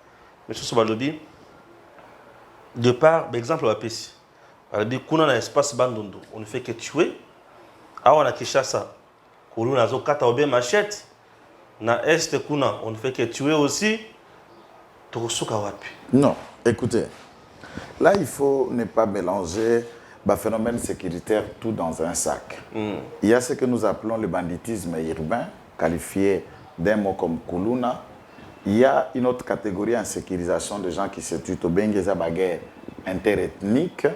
Monsieur Sobalobi, de par, par exemple, la PESI, on a l'espace Bandondo, on ne fait que tuer. Ah, on a Kishasa, Kuluna azo kata obe machette. Na est kuna on ne fait que tuer aussi. Tokosuka wapi. Non, écoutez. Là, il faut ne pas mélanger le phénomène sécuritaire tout dans un sac. Il y a ce que nous appelons le banditisme urbain, qualifié d'un mot comme Kuluna. Il y a une autre catégorie en sécurisation de gens qui se tuent au Bengueza baguette interethnique.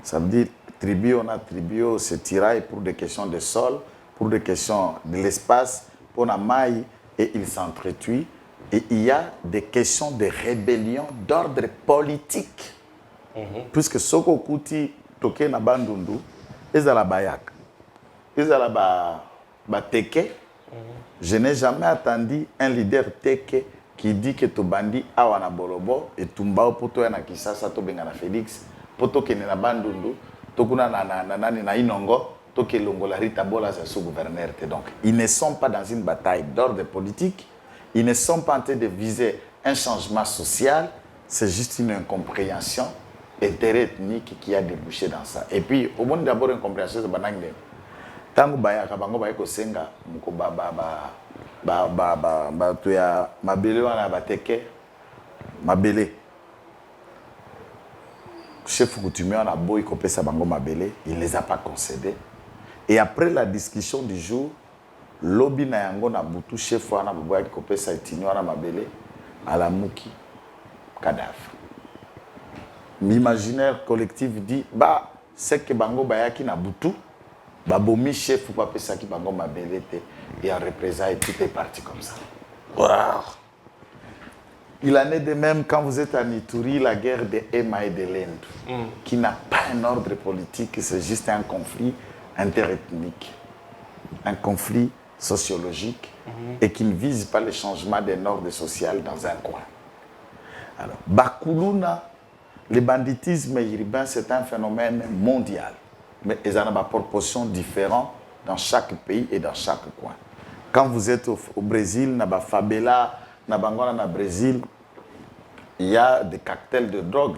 Ça veut dire tribu, on a tribu, se tiraille pour des questions de sol, pour des questions de l'espace, pour la maille, et ils s'entretuent. Et il y a des questions de rébellion d'ordre politique. Puisque Soko Kuti, Toke na Bandundu, ils ont la bayak, ils ont la teke. Je n'ai jamais attendu un leader teke qui dit que to bandi awana bolobo et tumbao poto ya na Kisasa to benga na Félix poto ke na Bandundu to kuna na Inongo to ke longola Rita Bola sa sous-gouverneur. Donc ils ne sont pas dans une bataille d'ordre politique, ils ne sont pas en train de viser un changement social, c'est juste une incompréhension interethnique qui a débouché dans ça. Et puis, au moins d'abord, une compréhension de banangue. Tant que baya kabango baya ko senga muko tu ya mabele wana bateke mabele. Chef coutumier on a boy ko pesa bango mabele, il les a pas concédés. Et après la discussion du jour, lobby na yango na butu chef wana boya ko pesa itinyo wana mabele ala muki cadavre. L'imaginaire collectif dit bah c'est que bango bayaki na butu babomi chef ou pas pesa ki bango mabelete et en représailles tout est parti comme ça. Wow. Il en est de même quand vous êtes en Ituri, la guerre de Emma et de l'Inde, qui n'a pas un ordre politique, c'est juste un conflit interethnique, un conflit sociologique et qui ne vise pas le changement des ordres sociaux dans un coin. Alors, Bakuluna, le banditisme urbain, c'est un phénomène mondial. Mais ils ont des proportions différentes dans chaque pays et dans chaque coin. Quand vous êtes au Brésil, dans la favela, dans le Brésil, il y a des cocktails de drogue.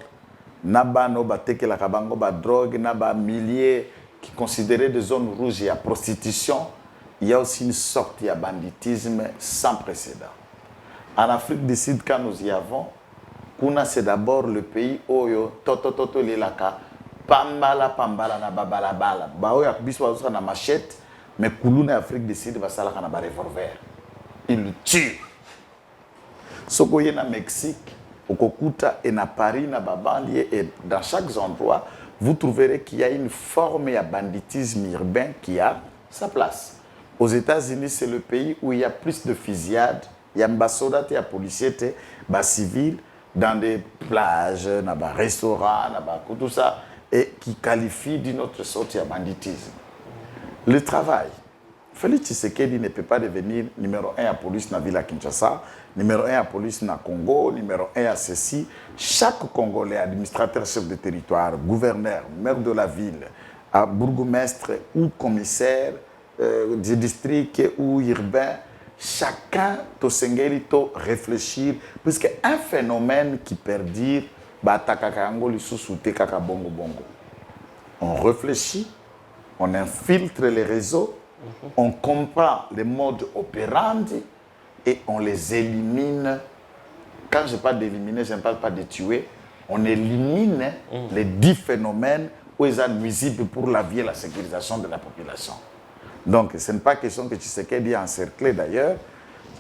Naba no bateke la kabango ba drogue, naba milliers qui considéraient des zones rouges, il y a prostitution. Il y a aussi une sorte de banditisme sans précédent. En Afrique du Sud, quand nous y avons, Kuna c'est d'abord le pays où toto lelaka pambala na babalabala ba oya biswa na machette mais Kuluna Afrique du Sud va salaka na ba revolver il le tue soko na Mexique au Kokuta et na Paris na babandie et dans chaque endroit vous trouverez qu'il y a une forme de banditisme urbain qui a sa place. Aux États-Unis, c'est le pays où il y a plus de fusillades, il y a des soldats, il y a des policiers, des civils dans des plages, dans des restaurants, dans tout ça, et qui qualifie d'une autre sorte de banditisme. Le travail. Félix Tshisekedi ne peut pas devenir numéro 1 à la police dans la ville à Kinshasa, numéro 1 à la police dans le Congo, numéro 1 à ceci. Chaque Congolais, administrateur, chef de territoire, gouverneur, maire de la ville, bourgmestre ou commissaire du district ou urbain, chacun doit réfléchir, puisque un phénomène qui perdure, on réfléchit, on infiltre les réseaux, on comprend les modes opérandi et on les élimine. Quand je parle d'éliminer, je ne parle pas de tuer. On élimine les 10 phénomènes où ils sont nuisibles pour la vie et la sécurisation de la population. Donc, ce n'est pas question que Tshisekedi est encerclé d'ailleurs.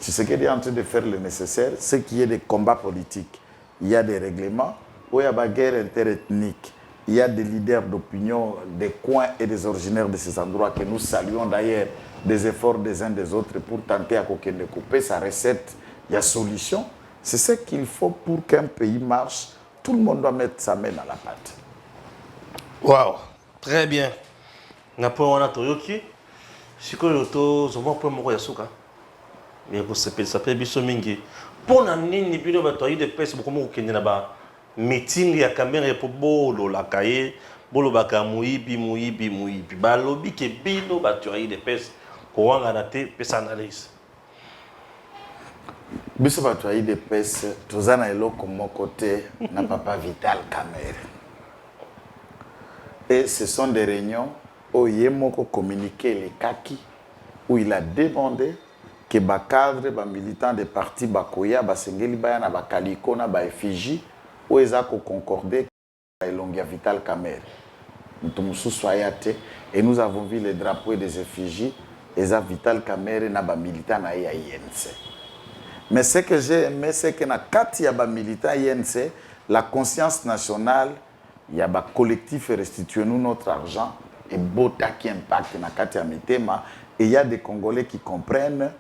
Tshisekedi est en train de faire le nécessaire, ce qui est des combats politiques. Il y a des règlements où il y a des guerres interethniques. Il y a des leaders d'opinion des coins et des originaires de ces endroits que nous saluons d'ailleurs des efforts des uns des autres pour tenter à couper sa recette. Il y a solution. C'est ce qu'il faut pour qu'un pays marche. Tout le monde doit mettre sa main dans la pâte. Waouh, très bien. Napoléon Toyoki, sikoyo to zomo po moko ya suka. Mais ko s'appelle biso mingi. Pona nini bino ba toyi de pesa boko mo kende na ba meeting ya caméra pour bolo la kaye, bolo baka muibi ba lobi ke bino ba toyi de pesa ko wanga na te pesa analyse. Biso ba toyi de pesa tozana eloko moko te na papa Vital Kamerhe. Et ce sont des réunions où il y a communiqué les kaki où il a demandé que les cadres, les militants des partis Bakoya, Basengeli Bayana, Bakaliko, Effigie, où ils ont concordé avec Elongia Vital Kamerhe. Et nous avons vu les drapeaux des effigies, et ça Vital Kamerhe et les militants de l'INC. Mais ce que j'ai aimé, c'est que dans les militants de l'INC, la conscience nationale, il y a des collectifs restituent nous notre argent et Bota qui impacte dans le Mitema. Et il y a des Congolais qui comprennent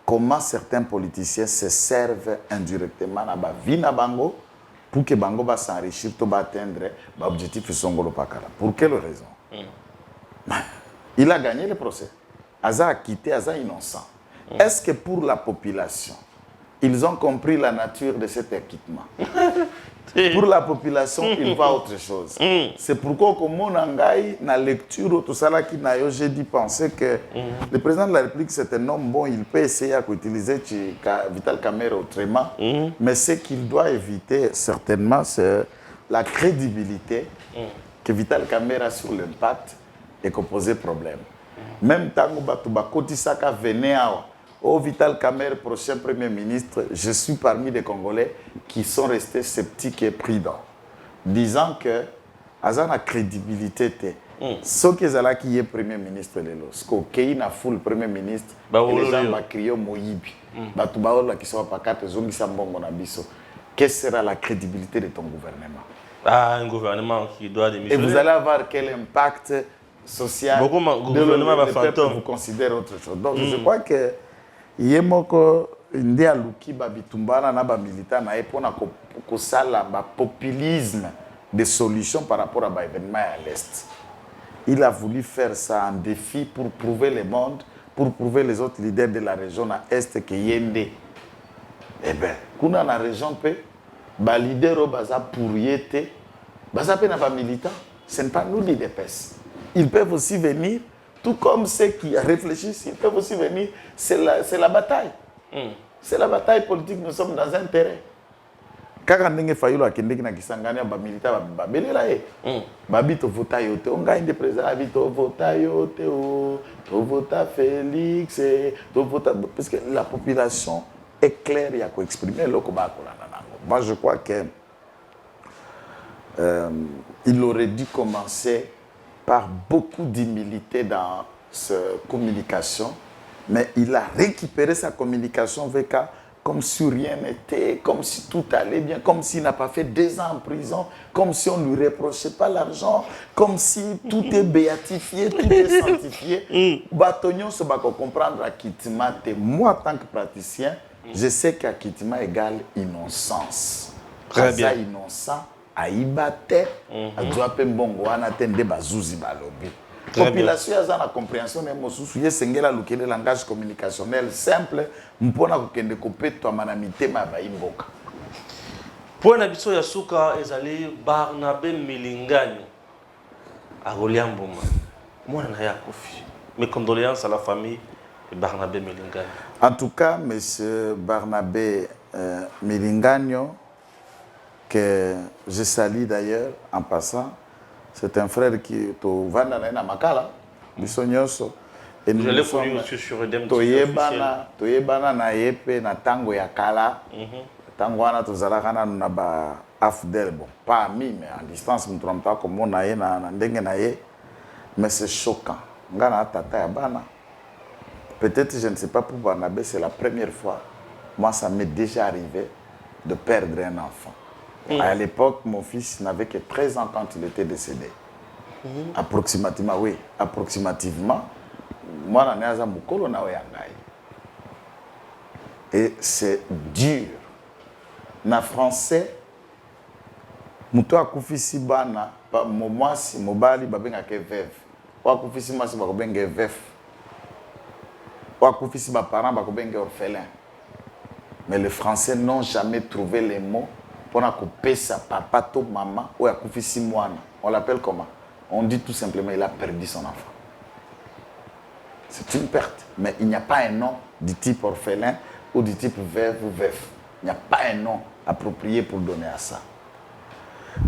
comment certains politiciens se servent indirectement dans la vie de Bango pour que Bango va s'enrichir, va atteindre l'objectif de Songolo Pakala. Pour quelle raison? Il a gagné le procès. Aza a quitté, Aza innocent. Est-ce que pour la population, ils ont compris la nature de cet acquittement? Pour la population, il va autre chose. C'est pourquoi, comme on a dans lecture, tout ça là qui n'a pas, j'ai dit penser que le président de la République, c'est un homme bon, il peut essayer d'utiliser Vital Kamerhe autrement, mais ce qu'il doit éviter certainement, c'est la crédibilité que Vital Kamerhe a sur l'impact et qu'on pose problème. Même tant que Bakoti Saka venait au Vital Kamerhe, prochain Premier ministre, je suis parmi les Congolais qui sont restés sceptiques et prudents, disant que Azan a crédibilité. Ce qui est qui est Premier ministre, ce qui est full Premier ministre, les gens vont crier Moïbi. Quelle sera la crédibilité de ton gouvernement? Un gouvernement qui doit démissionner. Et vous allez avoir quel impact social? Beaucoup de gouvernement va fantôme. Vous considérez autre chose. Donc je crois que yemoko ndi aluki babitumbana na ba militant na epona ko sala ba populisme de solutions par rapport à ba événement à l'est. Il a voulu faire ça en défi pour prouver le monde, pour prouver les autres leaders de la région à est que yende. Eh bien, kuna na région pe ba leader au baza pour yete, baza pe na ba militant, ce n'est pas nous les DPS. Ils peuvent aussi venir. Tout comme ceux qui réfléchissent, ils peuvent aussi venir. C'est la bataille. C'est la bataille politique. Nous sommes dans un terrain. Quand on a fait le Kisangani, les militaires ont voté. On gagne des présidents, on vote Félix, parce que la population est claire, il y a qu'à exprimer le combat. Moi, je crois qu'il aurait dû commencer par beaucoup d'humilité dans sa communication, mais il a récupéré sa communication VK comme si rien n'était, comme si tout allait bien, comme s'il n'a pas fait 2 ans en prison, comme si on ne lui reprochait pas l'argent, comme si tout est béatifié, tout est sanctifié. Batonion se va comprendre acquittement. Moi, en tant que praticien, je sais qu'acquittement égale innocence. Très bien. Innocent. Aïbate, Adjoape Mbongo, Anatende Bazouzi Balobi. Population a la compréhension de Mosusu, Yesengela le langage communicationnel simple, Mpona Kende Kopeto Manamite Mabaimboka. Pour Nabiso Yasuka, ezali Barnabé Milingani à Goliamboma. Moi, je n'ai pas confié. Mes condoléances à la famille de Barnabé Milingani. En tout cas, M. Barnabé Milingagno, que je salue d'ailleurs en passant, c'est un frère qui est au Vandana Makala, Bissonyoso. Et nous sommes Toyebana na yepe na tango ya kala. Tango wana tozalaka na ba afdel bon, pas ami mais en distance nous trompons pas comme on a na ndenge na ye. Mais c'est choquant. Ngana tata ya bana. Peut-être je ne sais pas pour Barnabé, c'est la première fois. Moi ça m'est déjà arrivé de perdre un enfant. À l'époque, mon fils n'avait que 13 ans quand il était décédé. Approximativement, oui. Approximativement, moi, je suis mukolo na yangai. Et c'est dur. Na français, muto akufisi bana, moi si mobali babenga ke veuve. Wa akufisi masi bakobenga veuf. Wa akufisi ba parents bakobenga orphelin. Mais les Français n'ont jamais trouvé les mots. On a coupé sa papa, to maman, ou a coupé 6 mois. On l'appelle comment? On dit tout simplement il a perdu son enfant. C'est une perte. Mais il n'y a pas un nom du type orphelin ou du type veuve ou veuf. Il n'y a pas un nom approprié pour donner à ça.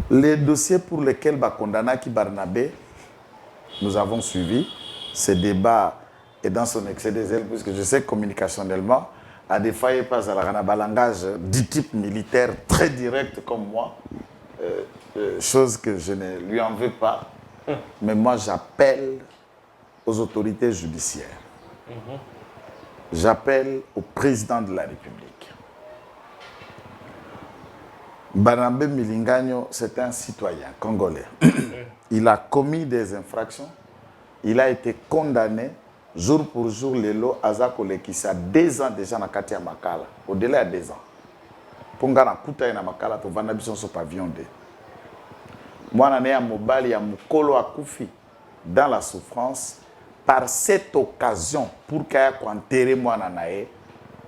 Les dossiers pour lesquels Bakondana qui Barnabé, nous avons suivi ces débats et dans son excès des ailes, puisque je sais que communicationnellement, à des fois, il passe à un langage du type militaire très direct comme moi, chose que je ne lui en veux pas. Mais moi, j'appelle aux autorités judiciaires. J'appelle au président de la République. Banambe Milingano, c'est un citoyen congolais. Il a commis des infractions. Il a été condamné jour pour jour. Lelo Azakole qui a 2 ans déjà dans Katia Makala. Au-delà de 2 ans. Pongana Kuta na Makala, tu vas sur ce pavillon. Moi, je suis à Mobali, à Mukolo Akoufi, dans la souffrance. Par cette occasion, pour qu'il y ait enterré moi,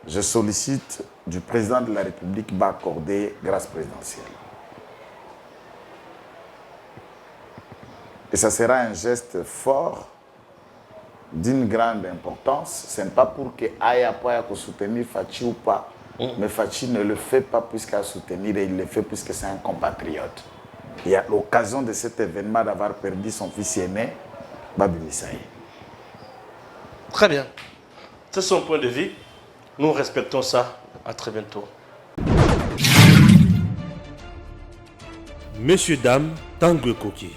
je sollicite du président de la République d'accorder grâce présidentielle. Et ça sera un geste fort, d'une grande importance. Ce n'est pas pour que Aya puisse soutenir Fachi ou pas, mais Fachi ne le fait pas puisqu'il soutenir, et il le fait puisque c'est un compatriote. Il y a l'occasion de cet événement d'avoir perdu son fils aîné, Babi Misaï. Très bien. C'est son point de vue. Nous respectons ça. À très bientôt. Messieurs, dames, Tanguy Koki.